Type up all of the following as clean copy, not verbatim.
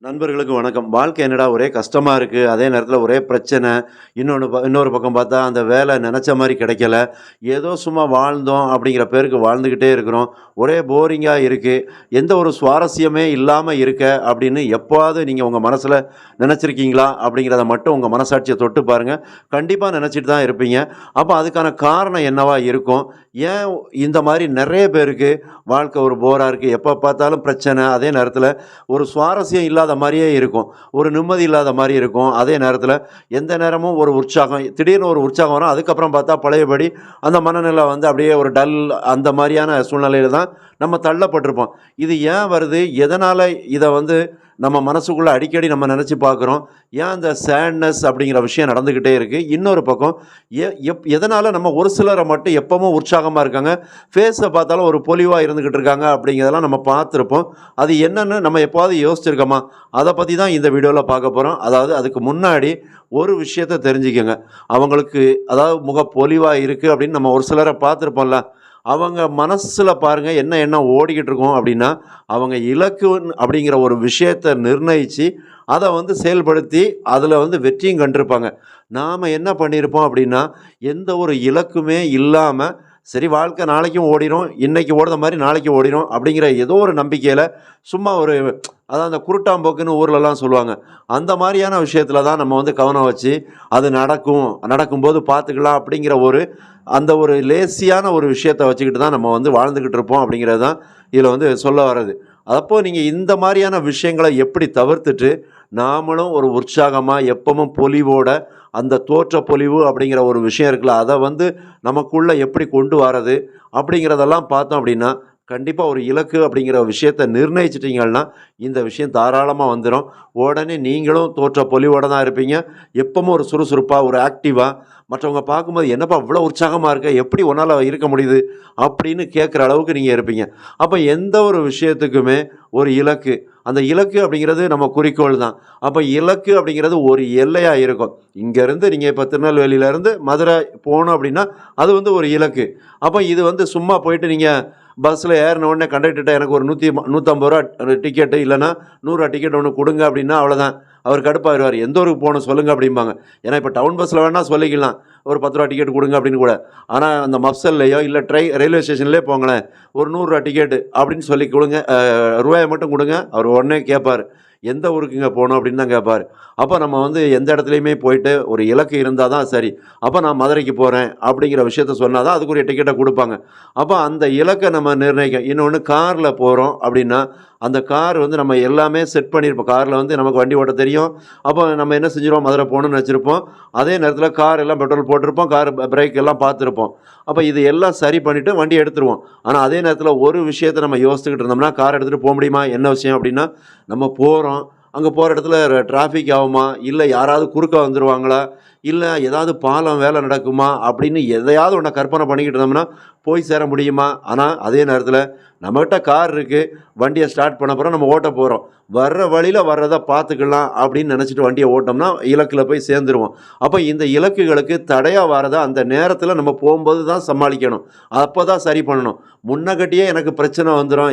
நண்பர்களுக்கு வணக்கம். வாழ்க்கை என்னடா ஒரே கஷ்டமா இருக்கு. அதே நேரத்தில ஒரே பிரச்சனை. இன்னொரு பக்கம் பார்த்தா, அந்த வேலை நெனச்ச மாரி கிடைக்கல. ஏதோ சும்மா வாழ்ந்தோம் அப்படிங்கிற பேருக்கு வாழ்ந்துகிட்டே இருக்கிறோம். ஒரே போரிங்கா இருக்கு. எந்த ஒரு சுவாரஸ்யமே இல்லாம இருக்க அப்படின்னு எப்பவாவது நீங்க உங்க மனசுல நெனச்சிருக்கீங்களா? அப்படிங்கிறத மட்டும் உங்க மனசாட்சிய தொட்டு பாருங்க. கண்டிப்பா நெனச்சிட்டு தான் இருப்பீங்க. அப்ப அதுக்கான காரணம் என்னவா இருக்கும்? ஏன் இந்த மாரி நெறைய பேருக்கு வாழ்க்கை ஒரு போரா இருக்கு. எப்ப பார்த்தாலும் பிரச்சனை. அதே நேரத்தில ஒரு சுவாரஸ்யம் இல்லாத மாரியே இருக்கும். ஒரு நிம்மதி இல்லாத மாரி இருக்கும். அதே நேரத்தில எந்த நேரமும் ஒரு உற்சாகம், திடீர்னு ஒரு உற்சாகம் வரும். அதுக்கப்புறம் பார்த்தா பழையபடி அந்த மனநிலை வந்து அப்படியே ஒரு டல் அந்த மாரியான சூழ்நிலையில தான் நம்ம தள்ளப்பட்டிருப்போம். இது ஏன் வருது? எதனால இத வந்து நம்ம மனசுக்குள்ள அடிக்கடி நம்ம நெனச்சு பார்க்குறோம்? ஏன் அந்த சேட்னஸ் அப்படிங்கிற விஷயம் நடந்துகிட்டே இருக்கு? இன்னொரு பக்கம் எதனால நம்ம ஒரு சிலர மட்டும் எப்பவும் உற்சாகமா இருக்காங்க. ஃபேஸ பார்த்தாலும் ஒரு பொலிவா இருந்துகிட்டு இருக்காங்க அப்படிங்கிறதெல்லாம் நம்ம பார்த்துருப்போம். அது என்னன்னு நம்ம எப்பவாவது யோசிச்சிருக்கோமா? அத பத்தி தான் இந்த வீடியோல பார்க்க போறோம். அதாவது அதுக்கு முன்னாடி ஒரு விஷயத்த தெரிஞ்சுக்கங்க. அவங்களுக்கு அதாவது முகப்பொலிவா இருக்கு அப்படின்னு நம்ம ஒரு சிலர பார்த்துருப்போம்ல. அவங்க மனசுல பாருங்க என்ன எண்ணம் ஓடிக்கிட்டு இருக்கும் அப்படின்னா, அவங்க இலக்குன்னு அப்படிங்கிற ஒரு விஷயத்த நிர்ணயிச்சு, அத வந்து செயல்படுத்தி, அதுல வந்து வெற்றியும் கண்டிருப்பாங்க. நாம என்ன பண்ணியிருப்போம் அப்படின்னா, எந்த ஒரு இலக்குமே இல்லாம, சரி வாழ்க்கை நாளைக்கும் ஓடிரும், இன்னைக்கு ஓடுற மாரி நாளைக்கு ஓடிரும் அப்படிங்கிற ஏதோ ஒரு நம்பிக்கையில, சும்மா ஒரு அதான் அந்த குருட்டாம்போக்குன்னு ஊர்லலாம் சொல்லுவாங்க. அந்த மாரியான விஷயத்துல தான் நம்ம வந்து கவனம் வச்சு, அது நடக்கும், நடக்கும்போது பார்த்துக்கலாம் அப்படிங்கிற அந்த ஒரு லேசியான ஒரு விஷயத்த வச்சுக்கிட்டு தான் நம்ம வந்து வாழ்ந்துகிட்டு இருப்போம் அப்படிங்கிறது தான் இதில வந்து சொல்ல வர்றது. அப்போ நீங்க இந்த மாரியான விஷயங்கள எப்படி தவிர்த்துட்டு, நாமளும் ஒரு உற்சாகமா எப்பவும் பொலிவோட, அந்த தோற்ற பொலிவு அப்படிங்கிற ஒரு விஷயம் இருக்குல்ல, அத வந்து நமக்குள்ள எப்படி கொண்டு வரது அப்படிங்கிறதெல்லாம் பார்த்தோம் அப்படின்னா, கண்டிப்பா ஒரு இலக்கு அப்படிங்கிற விஷயத்த நிர்ணயிச்சுட்டீங்கன்னா, இந்த விஷயம் தாராளமா வந்துரும். உடனே நீங்களும் தோற்ற பொலிவோட தான் இருப்பீங்க. எப்பவும் ஒரு சுறுசுறுப்பா, ஒரு ஆக்டிவா மற்றவங்க பார்க்கும்போது, "என்னப்பா இவ்வளோ உற்சாகமா இருக்க? எப்படி உன்னால இருக்க முடியுது?" அப்படின்னு கேட்குற அளவுக்கு நீங்க இருப்பீங்க. அப்ப எந்த ஒரு விஷயத்துக்குமே ஒரு இலக்கு. அந்த இலக்கு அப்படிங்கிறது நம்ம குறிக்கோள் தான். அப்ப இலக்கு அப்படிங்கிறது ஒரு எல்லையா இருக்கும். இங்கேருந்து நீங்க இப்ப திருநெல்வேலியிலேருந்து மதுரை போணும் அப்படின்னா, அது வந்து ஒரு இலக்கு. அப்ப இது வந்து சும்மா போயிட்டு நீங்க பஸ்ஸில ஏறுன உடனே கண்டக்டர்ட்ட எனக்கு ஒரு ரூ. 150 டிக்கெட்டு இல்லன்னா ரூ. 100 டிக்கெட் ஒண்ணு குடுங்க அப்படின்னா அவ்வளோதான். அவர் கடுப்பாயிருவாரு. எந்த ஊருக்கு போணும் சொல்லுங்க அப்படிம்பாங்க. ஏன்னா இப்ப டவுன் பஸ்ல வேணா சொல்லிக்கலாம். ஒரு ரூ. 10 டிக்கெட் குடுங்க அப்படின்னு கூட. ஆனா அந்த மஃப்சல்லயோ இல்ல ரயில்வே ஸ்டேஷன்லயே போங்களேன். ஒரு ரூ. 100 டிக்கெட் அப்படின்னு சொல்லி குடுங்க. ரூவாய மட்டும் குடுங்க. அவர் உடனே கேட்பாரு. எந்த ஊருக்குங்க போணும் அப்படின்னு தான் கேட்பாரு. அப்ப நம்ம வந்து எந்த இடத்துலயுமே போயிட்டு ஒரு இலக்கு இருந்தா தான் சரி. அப்ப நான் மதுரைக்கு போறேன் அப்படிங்கிற விஷயத்த சொன்னா தான் அதுக்குரிய டிக்கெட்ட குடுப்பாங்க. அப்ப அந்த இலக்க நம்ம நிர்ணயிக்க இன்னொன்னு கார்ல போறோம் அப்படின்னா, அந்த கார் வந்து நம்ம எல்லாமே செட் பண்ணியிருப்போம். கார்ல வந்து நமக்கு வண்டி ஓட்ட தெரியும். அப்போ நம்ம என்ன செஞ்சுருவோம், மதுரை போணும்னு வச்சிருப்போம். அதே நேரத்தில கார் எல்லாம் பெட்ரோல் போட்டிருப்போம். கார் பிரேக் எல்லாம் பார்த்துருப்போம். அப்ப இது எல்லாம் சரி பண்ணிட்டு வண்டிய எடுத்துருவோம். ஆனா அதே நேரத்தில ஒரு விஷயத்த நம்ம யோசித்துக்கிட்டு இருந்தோம்னா, கார் எடுத்துட்டு போ முடியுமா? என்ன விஷயம் அப்படின்னா, நம்ம போறோம். அங்க போற இடத்துல டிராஃபிக் ஆகுமா? இல்ல யாராவது குறுக்க வந்துருவாங்களா? இல்ல ஏதாவது பாலம் வேலை நடக்குமா? அப்படின்னு எதையாவது ஒண்ண கற்பனை பண்ணிக்கிட்டு இருந்தோம்னா, போய் சேர முடியுமா? ஆனா அதே நேரத்தில நம்மகிட்ட கார் இருக்கு. வண்டிய ஸ்டார்ட் பண்ண போறோம். நம்ம ஓட்ட போறோம். வர்ற வழியில வர்றத பார்த்துக்கலாம் அப்படின்னு நெனச்சுட்டு வண்டிய ஓட்டோம்னா, இலக்குல போய் சேர்ந்துருவோம். அப்ப இந்த இலக்குகளுக்கு தடையா வரத அந்த நேரத்தில நம்ம போம்போது தான் சமாளிக்கணும். அப்பதான் சரி பண்ணணும். முன்னகட்டியே எனக்கு பிரச்சனை வந்துரும்.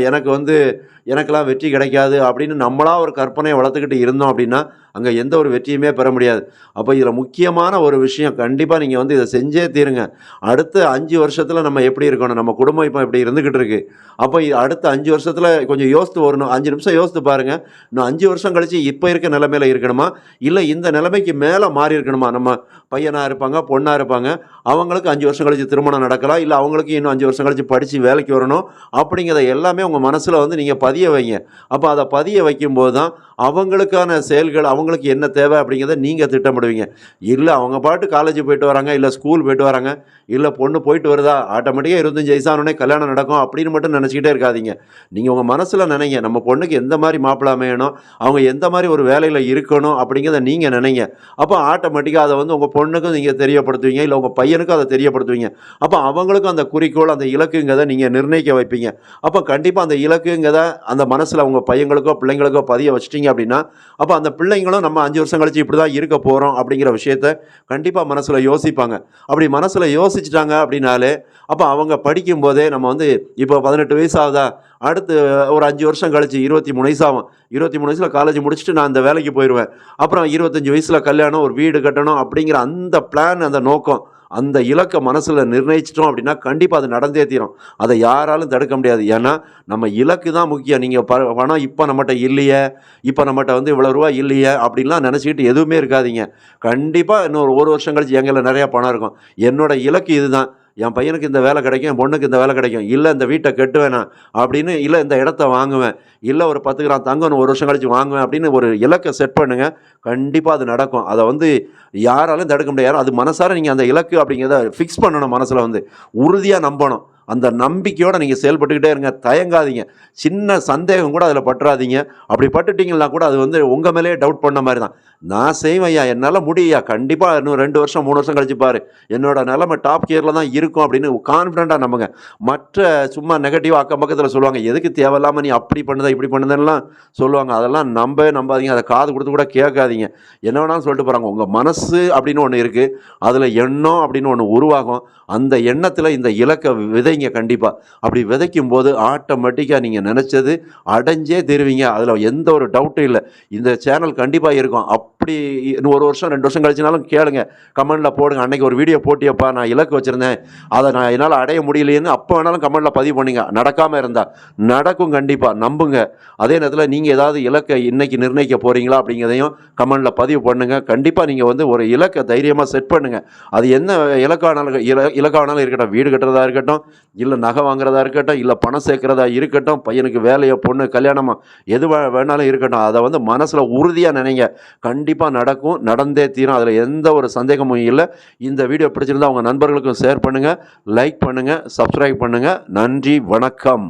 எனக்கெல்லாம் வெற்றி கிடைக்காது அப்படின்னு நம்மளா ஒரு கற்பனைய வளர்த்துக்கிட்டு இருந்தோம் அப்படின்னா, அங்க எந்த ஒரு வெற்றியுமே பெற முடியாது. அப்ப இதுல முக்கியமான ஒரு விஷயம் கண்டிப்பா நீங்க வந்து இத செஞ்சே தீருங்க. அடுத்த 5 வருஷத்துல நம்ம எப்படி இருக்கணும்? நம்ம குடும்பம் இப்ப இப்படி இருந்துகிட்டு இருக்கு. அப்ப அடுத்த 5 வருஷத்துல கொஞ்சம் யோசித்து வரணும். 5 நிமிஷம் யோசித்து பாருங்க. இன்னும் 5 வருஷம் கழிச்சு இப்ப இருக்க நிலைமையில இருக்கணுமா? இல்ல இந்த நிலைமைக்கு மேல மாறி இருக்கணுமா? நம்ம பையனா இருப்பாங்க, பொண்ணா இருப்பாங்க. அவங்களுக்கு 5 வருஷம் கழிச்சு திருமணம் நடக்கலாம். இல்ல அவங்களுக்கு இன்னும் 5 வருஷம் கழிச்சு படிச்சு வேலைக்கு வரணும். அப்படிங்கிறத எல்லாமே உங்க மனசுல வந்து நீங்க பதிய வைங்க. அப்ப அத பதிய வைக்கும்போது தான் அவங்களுக்கான செயல்கள், அவங்களுக்கு என்ன தேவை அப்படிங்கிறத நீங்க திட்டமிடுவீங்க. இல்ல அவங்க பாட்டு காலேஜ் போயிட்டு வராங்க, இல்ல ஸ்கூல் போயிட்டு வராங்க, இல்ல பொண்ணு போயிட்டு வருதா, ஆட்டோமேட்டிக்கா 25 வயசு ஆனோனே கல்யாணம் நடக்கும் அப்படின்னு மட்டும் நினைச்சுக்கிட்டே இருக்காதீங்க. நீங்க உங்க மனசுல நினைங்க. நம்ம பொண்ணுக்கு எந்த மாரி மாப்பிள்ளை அமையணும், அவங்க எந்த மாரி ஒரு வேலையில இருக்கணும் அப்படிங்கிறத நீங்க நினைங்க. அப்ப ஆட்டோமேட்டிக்கா அத வந்து உங்க பொண்ணுக்கும் நீங்க தெரியப்படுத்துவீங்க. இல்ல உங்க பையனுக்கும் அத தெரியப்படுத்துவீங்க. அப்ப அவங்களுக்கும் அந்த குறிக்கோள், அந்த இலக்குங்கிறத நீங்க நிர்ணயிக்க வைப்பீங்க. அப்ப கண்டிப்பா அந்த இலக்குங்கிறத அந்த மனசுல உங்க பையங்களுக்கோ, பிள்ளைங்களுக்கோ பதிய வச்சுட்டீங்க அப்படின்னா, அப்ப அந்த பிள்ளைங்களும் அவங்களும் நம்ம 5 வருஷம் கழிச்சு இப்படி தான் இருக்க போகிறோம் அப்படிங்கிற விஷயத்த கண்டிப்பாக மனசில் யோசிப்பாங்க. அப்படி மனசில் யோசிச்சுட்டாங்க அப்படின்னாலே, அப்போ அவங்க படிக்கும்போதே நம்ம வந்து இப்போ 18 வயசு ஆகுதா, அடுத்து ஒரு 5 வருஷம் கழிச்சு 23 வயசு ஆகும். 23 வயசுல காலேஜ் முடிச்சுட்டு நான் அந்த வேலைக்கு போயிருவேன். அப்புறம் 25 வயசுல கல்யாணம், ஒரு வீடு கட்டணும் அப்படிங்கிற அந்த பிளான், அந்த நோக்கம், அந்த இலக்க மனசுல நிர்ணயிச்சுட்டோம் அப்படின்னா, கண்டிப்பா அது நடந்தே தீரும். அத யாராலும் தடுக்க முடியாது. ஏன்னா, நம்ம இலக்கு தான் முக்கியம். நீங்க பணம் இப்ப நம்மட்ட இல்லையே, இப்ப நம்மட்ட வந்து இவ்வளோ ரூவா இல்லையே அப்படின்லாம் நெனச்சுக்கிட்டு எதுவுமே இருக்காதீங்க. கண்டிப்பா இன்னொரு 1 வருஷம் கழிச்சு என்கையில நெறைய பணம் இருக்கும். என்னோட இலக்கு இதுதான். என் பையனுக்கு இந்த வேலை கிடைக்கும், என் பொண்ணுக்கு இந்த வேலை கிடைக்கும். இல்ல இந்த வீட்ட கட்டுவேன் நான் அப்படின்னு, இல்ல இந்த இடத்த வாங்குவேன். இல்ல ஒரு 10 கிராம் தங்கம் இன்னும் 1 வருஷம் கழிச்சு வாங்குவேன் அப்படின்னு ஒரு இலக்க செட் பண்ணுங்க. கண்டிப்பா அது நடக்கும். அத வந்து யாராலும் தடுக்க முடியாது. அது மனசார நீங்க அந்த இலக்கு அப்படிங்கிறத ஃபிக்ஸ் பண்ணணும் மனசுல வந்து. உறுதியா நம்பணும். அந்த நம்பிக்கையோட நீங்க செயல்பட்டுக்கிட்டே இருங்க. தயங்காதீங்க. சின்ன சந்தேகம் கூட அதில பட்டுறாதீங்க. அப்படி பட்டுட்டீங்கன்னா கூட அது வந்து உங்க மேலேயே டவுட் பண்ண மாரி தான். நான் செய்வேன்யா, என்னால முடியும்யா, கண்டிப்பா இன்னும் 2 வருஷம், 3 வருஷம் கழிச்சு பாரு. என்னோட நிலைமை டாப் கியர்ல தான் இருக்கும் அப்படின்னு கான்ஃபிடென்ட்டா நம்புங்க. மற்ற சும்மா நெகட்டிவா அக்கம் பக்கத்தில சொல்லுவாங்க. எதுக்கு தேவையில்லாம நீ அப்படி பண்ணுத, இப்படி பண்ணுதன்னுலாம் சொல்லுவாங்க. அதெல்லாம் நம்பவே நம்பாதீங்க. அத காது குடுத்து கூட கேட்காதீங்க. என்ன வேணாலும் சொல்லிட்டு போறாங்க. உங்க மனசு அப்படின்னு ஒண்ணு இருக்கு. அதுல எண்ணம் அப்படின்னு ஒண்ணு உருவாகும். அந்த எண்ணத்துல இந்த இலக்க விதைங்க கண்டிப்பா. அப்படி விதைக்கும்போது ஆட்டோமேட்டிக்கா நீங்க நெனச்சது அடைஞ்சே தீருவீங்க. அதுல எந்த ஒரு டவுட்டும் இல்ல. இந்த சேனல் கண்டிப்பா இருக்கும். அப்படி இன்னும் 1 வருஷம், 2 வருஷம் கழிச்சுனாலும் கேளுங்க. கமெண்ட்ல போடுங்க. அன்னைக்கு ஒரு வீடியோ போட்டியேப்பா, நான் இலக்கு வச்சிருந்தேன். அத நான் என்னால அடைய முடியலையேன்னு அப்ப வேணாலும் கமெண்ட்ல பதிவு பண்ணுங்க. நடக்காம இருந்தா. நடக்கும் கண்டிப்பா. நம்புங்க. அதே நேரத்துல நீங்க ஏதாவது இலக்க இன்னைக்கு நிர்ணயிக்க போறீங்களா அப்படிங்கிறதையும் கமெண்ட்ல பதிவு பண்ணுங்க. கண்டிப்பா நீங்க வந்து ஒரு இலக்க தைரியமா செட் பண்ணுங்க. அது என்ன இலக்கானாலும் இருக்கட்டும். வீடு கட்டுறதா இருக்கட்டும், இல்ல நகை வாங்குறதா இருக்கட்டும், இல்ல பணம் சேர்க்கிறதா இருக்கட்டும், பையனுக்கு வேலையோ, பொண்ணு கல்யாணமா, எது வேணாலும் இருக்கட்டும். அத வந்து மனசுல உறுதியா நினைங்க. கண்டிப்பா நடக்கும். நடந்தே தீரும். அதுல எந்த ஒரு சந்தேகமும் இல்ல. இந்த வீடியோ பிடிச்சிருந்தா உங்க நண்பர்களுக்கும் ஷேர் பண்ணுங்க, லைக் பண்ணுங்க, சப்ஸ்கிரைப் பண்ணுங்க. நன்றி, வணக்கம்.